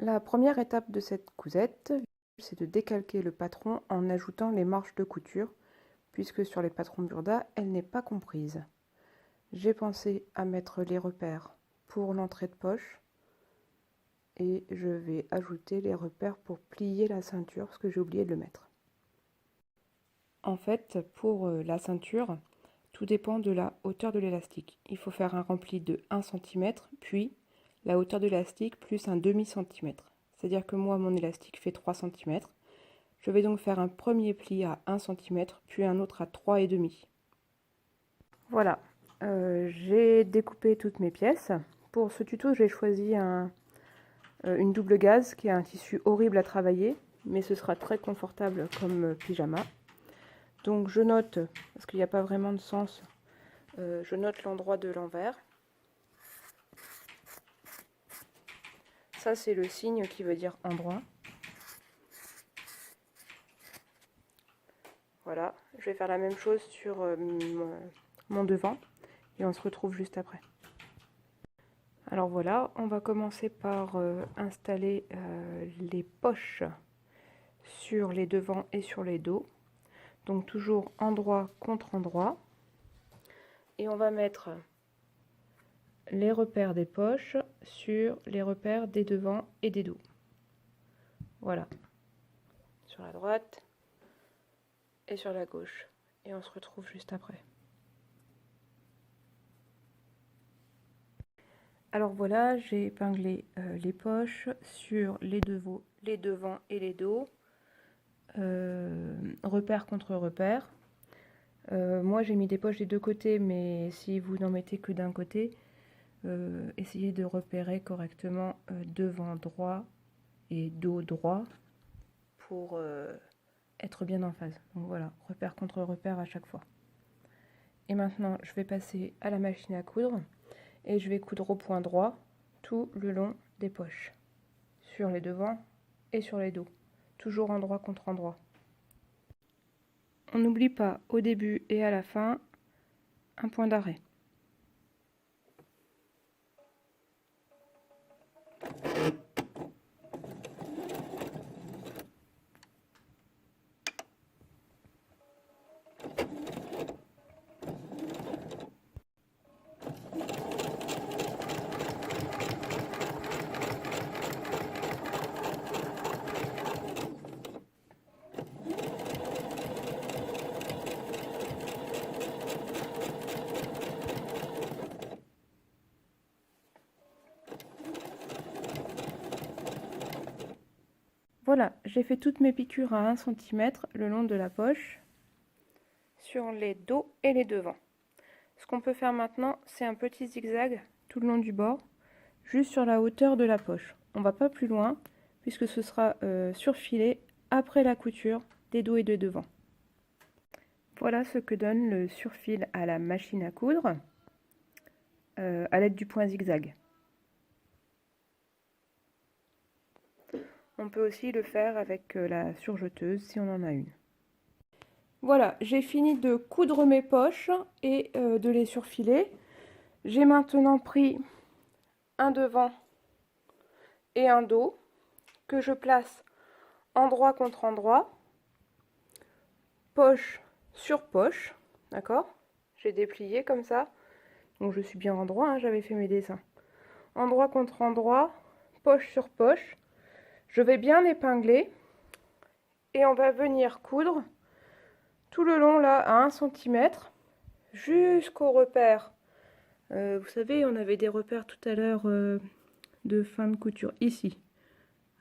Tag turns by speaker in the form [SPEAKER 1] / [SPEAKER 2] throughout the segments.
[SPEAKER 1] La première étape de cette cousette, c'est de décalquer le patron en ajoutant les marges de couture, puisque sur les patrons Burda, elle n'est pas comprise. J'ai pensé à mettre les repères pour l'entrée de poche et je vais ajouter les repères pour plier la ceinture, parce que j'ai oublié de le mettre. En fait, pour la ceinture, tout dépend de la hauteur de l'élastique. Il faut faire un rempli de 1 cm, puis la hauteur de l'élastique plus un demi-centimètre. C'est-à-dire que moi, mon élastique fait 3 cm. Je vais donc faire un premier pli à 1 cm, puis un autre à 3,5. Voilà, j'ai découpé toutes mes pièces. Pour ce tuto, j'ai choisi une double gaze qui est un tissu horrible à travailler, mais ce sera très confortable comme pyjama. Donc je note, parce qu'il n'y a pas vraiment de sens, je note l'endroit de l'envers. Ça c'est le signe qui veut dire endroit. Voilà, je vais faire la même chose sur mon devant et on se retrouve juste après. Alors voilà, on va commencer par installer les poches sur les devants et sur les dos. Donc toujours endroit contre endroit. Et on va mettre les repères des poches sur les repères des devants et des dos. Voilà, sur la droite et sur la gauche. Et on se retrouve juste après. Alors voilà, j'ai épinglé les poches sur les devants et les dos. Repère contre repère. Moi j'ai mis des poches des deux côtés, mais si vous n'en mettez que d'un côté, essayez de repérer correctement devant droit et dos droit pour être bien en phase. Donc voilà, repère contre repère à chaque fois. Et maintenant je vais passer à la machine à coudre et je vais coudre au point droit tout le long des poches, sur les devants et sur les dos, toujours endroit contre endroit. On n'oublie pas au début et à la fin un point d'arrêt. Voilà, j'ai fait toutes mes piqûres à 1 cm le long de la poche, sur les dos et les devants. Ce qu'on peut faire maintenant, c'est un petit zigzag tout le long du bord, juste sur la hauteur de la poche. On va pas plus loin, puisque ce sera surfilé après la couture des dos et des devants. Voilà ce que donne le surfil à la machine à coudre, à l'aide du point zigzag. On peut aussi le faire avec la surjeteuse si on en a une. Voilà, j'ai fini de coudre mes poches et de les surfiler. J'ai maintenant pris un devant et un dos que je place endroit contre endroit, poche sur poche, d'accord? J'ai déplié comme ça, donc je suis bien endroit, hein, j'avais fait mes dessins. Endroit contre endroit, poche sur poche. Je vais bien épingler et on va venir coudre tout le long là à 1 cm jusqu'au repère. Vous savez, on avait des repères tout à l'heure de fin de couture ici,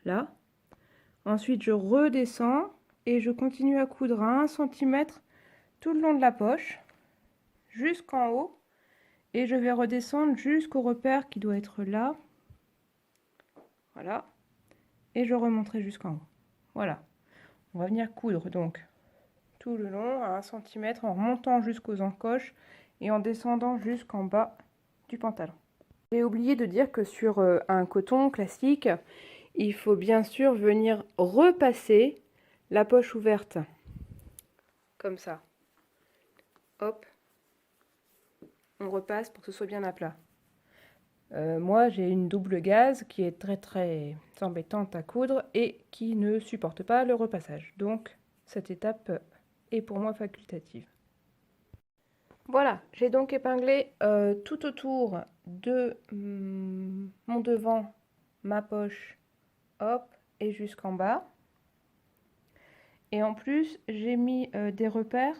[SPEAKER 1] là. Ensuite, je redescends et je continue à coudre à 1 cm tout le long de la poche jusqu'en haut et je vais redescendre jusqu'au repère qui doit être là. Voilà. Et je remonterai jusqu'en haut. Voilà. On va venir coudre donc tout le long à 1 cm en remontant jusqu'aux encoches et en descendant jusqu'en bas du pantalon. J'ai oublié de dire que sur un coton classique, il faut bien sûr venir repasser la poche ouverte. Comme ça. Hop. On repasse pour que ce soit bien à plat. Moi, j'ai une double gaze qui est très embêtante à coudre et qui ne supporte pas le repassage. Donc, cette étape est pour moi facultative. Voilà, j'ai donc épinglé tout autour de mon devant, ma poche, hop, et jusqu'en bas. Et en plus, j'ai mis des repères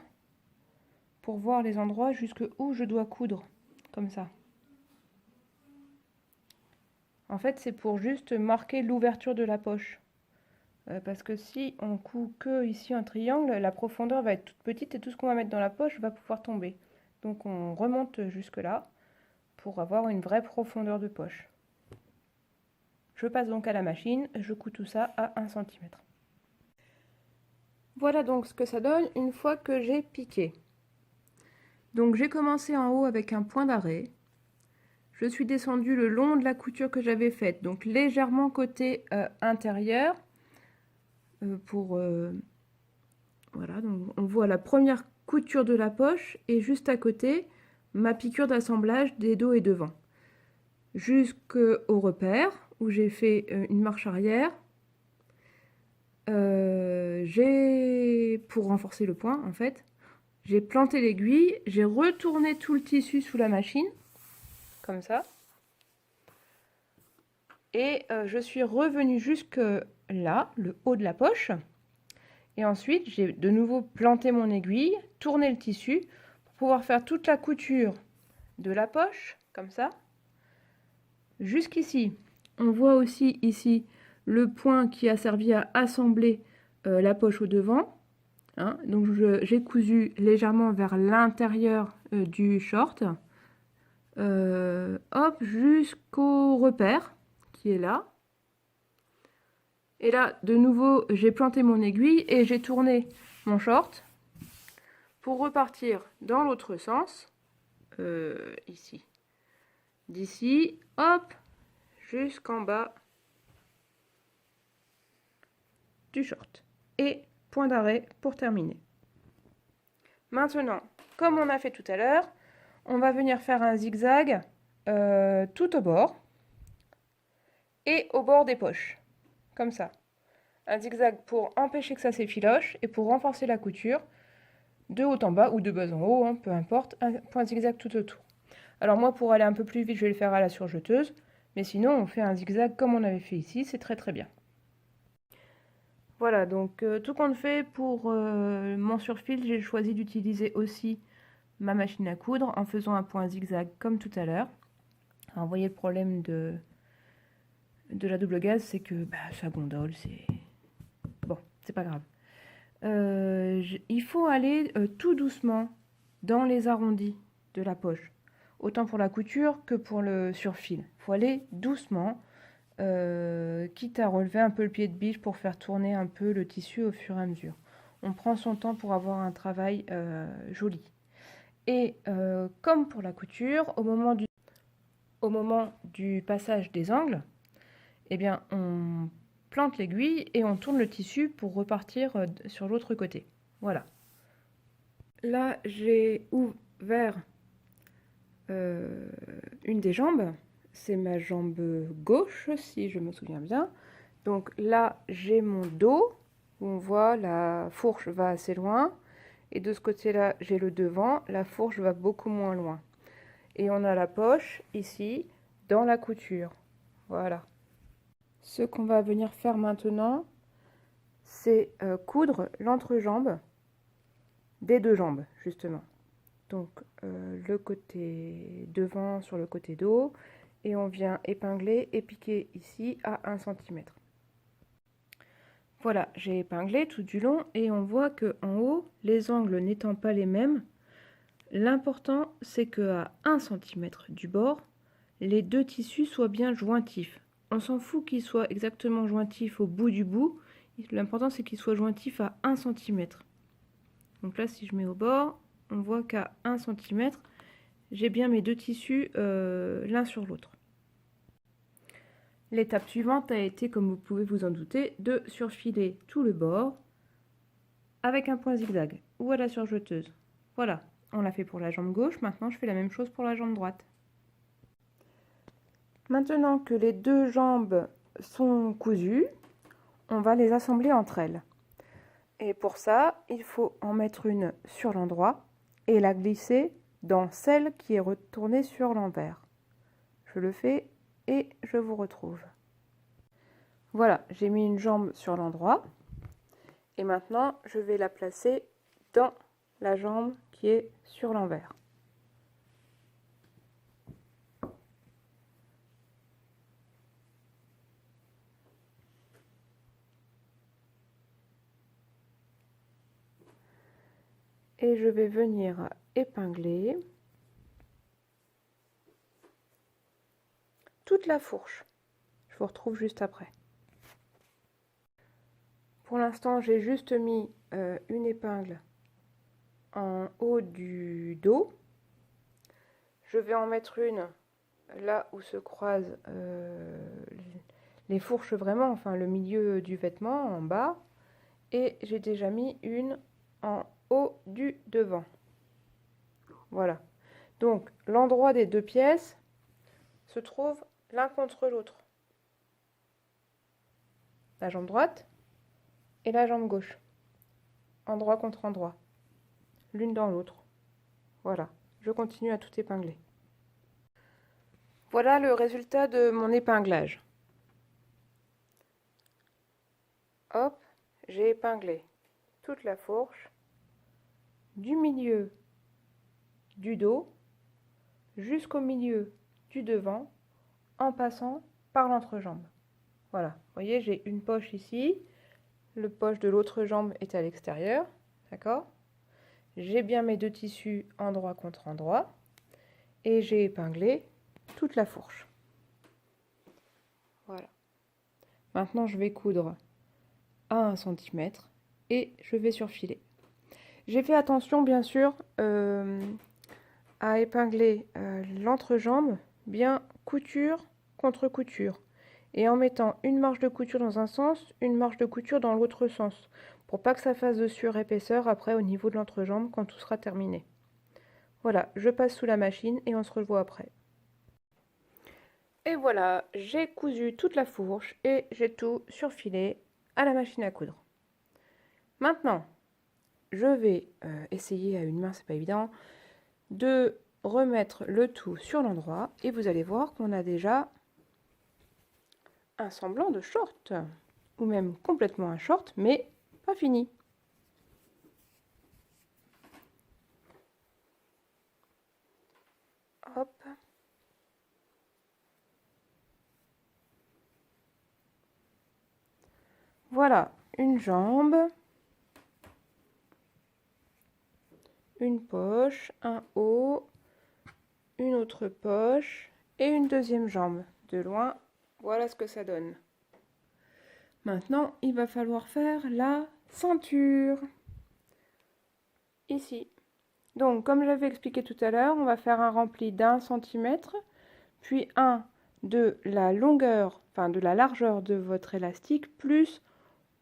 [SPEAKER 1] pour voir les endroits jusqu'où je dois coudre, comme ça. En fait, c'est pour juste marquer l'ouverture de la poche. Parce que si on coud que ici un triangle, la profondeur va être toute petite et tout ce qu'on va mettre dans la poche va pouvoir tomber. Donc on remonte jusque là pour avoir une vraie profondeur de poche. Je passe donc à la machine, je couds tout ça à 1 cm. Voilà donc ce que ça donne une fois que j'ai piqué. Donc j'ai commencé en haut avec un point d'arrêt. Je suis descendue le long de la couture que j'avais faite, donc légèrement côté intérieur. Voilà, donc on voit la première couture de la poche et juste à côté, ma piqûre d'assemblage des dos et devant. Jusqu'au repère où j'ai fait une marche arrière. Pour renforcer le point en fait, j'ai planté l'aiguille, j'ai retourné tout le tissu sous la machine, comme ça. Et je suis revenue jusque là, le haut de la poche. Et ensuite, j'ai de nouveau planté mon aiguille, tourné le tissu pour pouvoir faire toute la couture de la poche, comme ça, jusqu'ici. On voit aussi ici le point qui a servi à assembler la poche au devant. Hein. Donc j'ai cousu légèrement vers l'intérieur du short. Hop, jusqu'au repère qui est là. Et là, de nouveau, j'ai planté mon aiguille et j'ai tourné mon short pour repartir dans l'autre sens, ici. D'ici, hop, jusqu'en bas du short. Et point d'arrêt pour terminer. Maintenant, comme on a fait tout à l'heure, on va venir faire un zigzag tout au bord et au bord des poches, comme ça. Un zigzag pour empêcher que ça s'effiloche et pour renforcer la couture de haut en bas ou de bas en haut, hein, peu importe, un point zigzag tout autour. Alors moi, pour aller un peu plus vite, je vais le faire à la surjeteuse, mais sinon on fait un zigzag comme on avait fait ici, c'est très bien. Voilà, donc tout compte fait pour mon surfil, j'ai choisi d'utiliser aussi ma machine à coudre en faisant un point zigzag comme tout à l'heure. Alors vous voyez le problème de la double gaze, c'est que ça gondole, c'est... Bon, c'est pas grave. Il faut aller tout doucement dans les arrondis de la poche, autant pour la couture que pour le surfil. Il faut aller doucement, quitte à relever un peu le pied de biche pour faire tourner un peu le tissu au fur et à mesure. On prend son temps pour avoir un travail joli. Et comme pour la couture, au moment du passage des angles, eh bien, on plante l'aiguille et on tourne le tissu pour repartir sur l'autre côté. Voilà. Là, j'ai ouvert une des jambes. C'est ma jambe gauche, si je me souviens bien. Donc là, j'ai mon dos, où on voit la fourche va assez loin. Et de ce côté-là, j'ai le devant. La fourche va beaucoup moins loin. Et on a la poche, ici, dans la couture. Voilà. Ce qu'on va venir faire maintenant, c'est coudre l'entrejambe des deux jambes, justement. Donc le côté devant sur le côté dos, et on vient épingler et piquer ici à 1 cm. Voilà, j'ai épinglé tout du long et on voit que en haut, les angles n'étant pas les mêmes, l'important c'est qu'à 1 cm du bord, les deux tissus soient bien jointifs. On s'en fout qu'ils soient exactement jointifs au bout du bout, l'important c'est qu'ils soient jointifs à 1 cm. Donc là, si je mets au bord, on voit qu'à 1 cm, j'ai bien mes deux tissus l'un sur l'autre. L'étape suivante a été, comme vous pouvez vous en douter, de surfiler tout le bord avec un point zigzag ou à la surjeteuse. Voilà, on l'a fait pour la jambe gauche, maintenant je fais la même chose pour la jambe droite. Maintenant que les deux jambes sont cousues, on va les assembler entre elles. Et pour ça, il faut en mettre une sur l'endroit et la glisser dans celle qui est retournée sur l'envers. Je le fais et je vous retrouve. Voilà, j'ai mis une jambe sur l'endroit et maintenant je vais la placer dans la jambe qui est sur l'envers. Et je vais venir épingler toute la fourche. Je vous retrouve juste après. Pour l'instant, j'ai juste mis une épingle en haut du dos. Je vais en mettre une là où se croisent les fourches vraiment, enfin le milieu du vêtement en bas. Et j'ai déjà mis une en haut du devant. Voilà. Donc l'endroit des deux pièces se trouve l'un contre l'autre. La jambe droite et la jambe gauche. Endroit contre endroit. L'une dans l'autre. Voilà. Je continue à tout épingler. Voilà le résultat de mon épinglage. Hop, j'ai épinglé toute la fourche du milieu du dos jusqu'au milieu du devant en passant par l'entrejambe. Voilà, vous voyez, j'ai une poche ici, le poche de l'autre jambe est à l'extérieur, d'accord? J'ai bien mes deux tissus endroit contre endroit et j'ai épinglé toute la fourche. Voilà. Maintenant, je vais coudre à 1 cm et je vais surfiler. J'ai fait attention, bien sûr, à épingler l'entrejambe bien couture contre couture et en mettant une marge de couture dans un sens, une marge de couture dans l'autre sens pour pas que ça fasse de surépaisseur après au niveau de l'entrejambe quand tout sera terminé. Voilà, je passe sous la machine et on se revoit après. Et voilà, j'ai cousu toute la fourche et j'ai tout surfilé à la machine à coudre. Maintenant, je vais essayer à une main, c'est pas évident, de remettre le tout sur l'endroit et vous allez voir qu'on a déjà un semblant de short, ou même complètement un short, mais pas fini. Hop. Voilà, une jambe, une poche, un haut, une autre poche et une deuxième jambe. De loin, voilà ce que ça donne. Maintenant, il va falloir faire la ceinture. Ici. Donc, comme j'avais expliqué tout à l'heure, on va faire un rempli d'1 cm, puis un de la longueur, enfin de la largeur de votre élastique, plus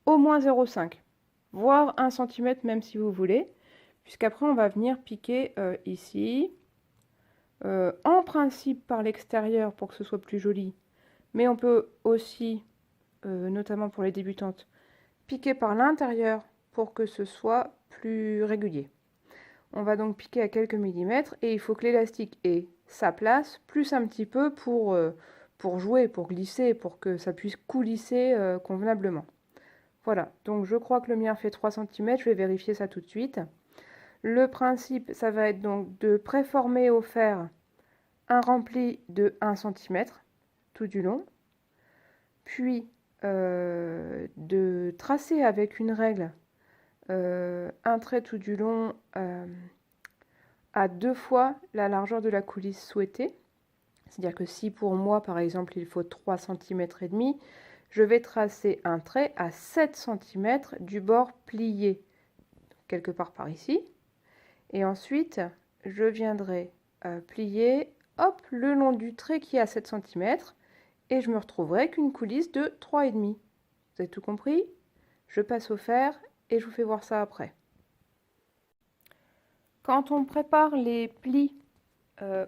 [SPEAKER 1] au moins 0,5, voire 1 cm même si vous voulez, puisqu'après on va venir piquer ici, en principe par l'extérieur pour que ce soit plus joli, mais on peut aussi, notamment pour les débutantes, piquer par l'intérieur pour que ce soit plus régulier. On va donc piquer à quelques millimètres et il faut que l'élastique ait sa place, plus un petit peu pour jouer, pour glisser, pour que ça puisse coulisser convenablement. Voilà, donc je crois que le mien fait 3 cm, je vais vérifier ça tout de suite. Le principe, ça va être donc de préformer au fer un rempli de 1 cm tout du long, puis de tracer avec une règle un trait tout du long à 2 fois la largeur de la coulisse souhaitée. C'est-à-dire que si pour moi, par exemple, il faut 3 cm et demi, je vais tracer un trait à 7 cm du bord plié, quelque part par ici. Et ensuite, je viendrai plier hop, le long du trait qui est à 7 cm et je me retrouverai avec une coulisse de 3,5 cm. Vous avez tout compris? Je passe au fer et je vous fais voir ça après. Quand on prépare les plis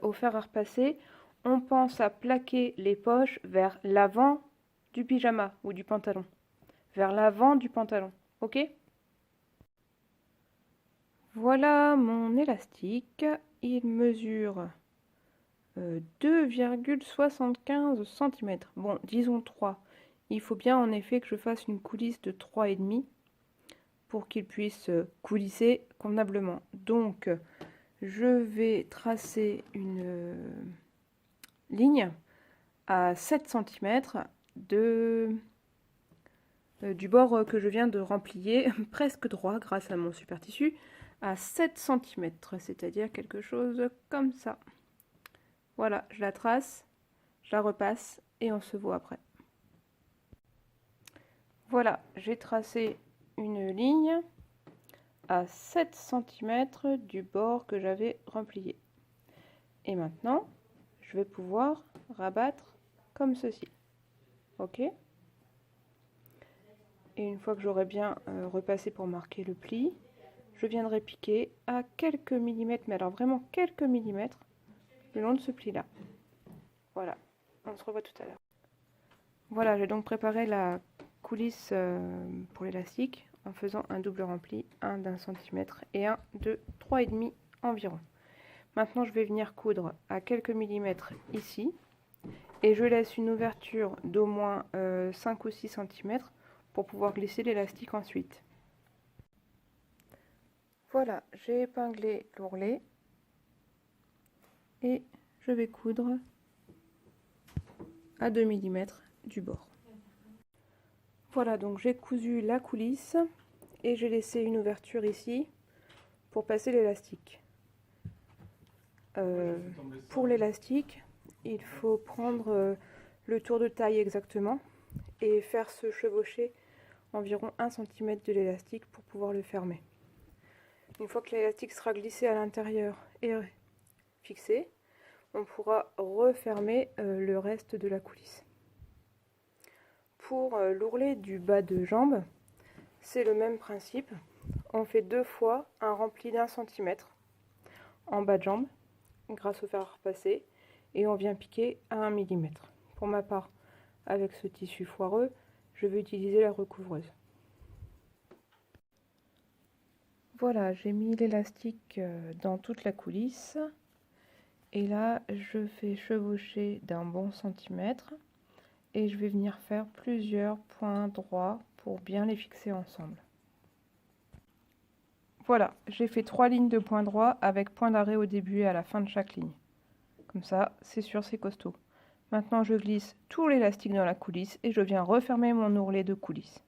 [SPEAKER 1] au fer à repasser, on pense à plaquer les poches vers l'avant du pyjama ou du pantalon. Vers l'avant du pantalon, ok? Voilà mon élastique. Il mesure 2,75 cm. Bon, disons 3. Il faut bien en effet que je fasse une coulisse de 3,5 pour qu'il puisse coulisser convenablement. Donc, je vais tracer une ligne à 7 cm du bord que je viens de remplier, presque droit grâce à mon super tissu, à 7 cm, c'est-à-dire quelque chose comme ça. Voilà, je la trace, je la repasse et on se voit après. Voilà, j'ai tracé une ligne à 7 cm du bord que j'avais replié. Et maintenant, je vais pouvoir rabattre comme ceci. Ok? Et une fois que j'aurai bien repassé pour marquer le pli, je viendrai piquer à quelques millimètres, mais alors vraiment quelques millimètres, le long de ce pli-là. Voilà, on se revoit tout à l'heure. Voilà, j'ai donc préparé la coulisse pour l'élastique en faisant un double rempli, un d'1 cm et un de 3,5 environ. Maintenant, je vais venir coudre à quelques millimètres ici et je laisse une ouverture d'au moins 5 ou 6 cm pour pouvoir glisser l'élastique ensuite. Voilà, j'ai épinglé l'ourlet et je vais coudre à 2 mm du bord. Voilà, donc j'ai cousu la coulisse et j'ai laissé une ouverture ici pour passer l'élastique. Pour l'élastique, il faut prendre le tour de taille exactement et faire se chevaucher environ 1 cm de l'élastique pour pouvoir le fermer. Une fois que l'élastique sera glissé à l'intérieur et fixé, on pourra refermer le reste de la coulisse. Pour l'ourlet du bas de jambe, c'est le même principe. On fait 2 fois un rempli d'1 cm en bas de jambe grâce au fer à repasser et on vient piquer à 1 mm. Pour ma part, avec ce tissu foireux, je vais utiliser la recouvreuse. Voilà, j'ai mis l'élastique dans toute la coulisse et là je fais chevaucher d'un bon centimètre et je vais venir faire plusieurs points droits pour bien les fixer ensemble. Voilà, j'ai fait 3 lignes de points droits avec point d'arrêt au début et à la fin de chaque ligne. Comme ça, c'est sûr, c'est costaud. Maintenant, je glisse tout l'élastique dans la coulisse et je viens refermer mon ourlet de coulisse.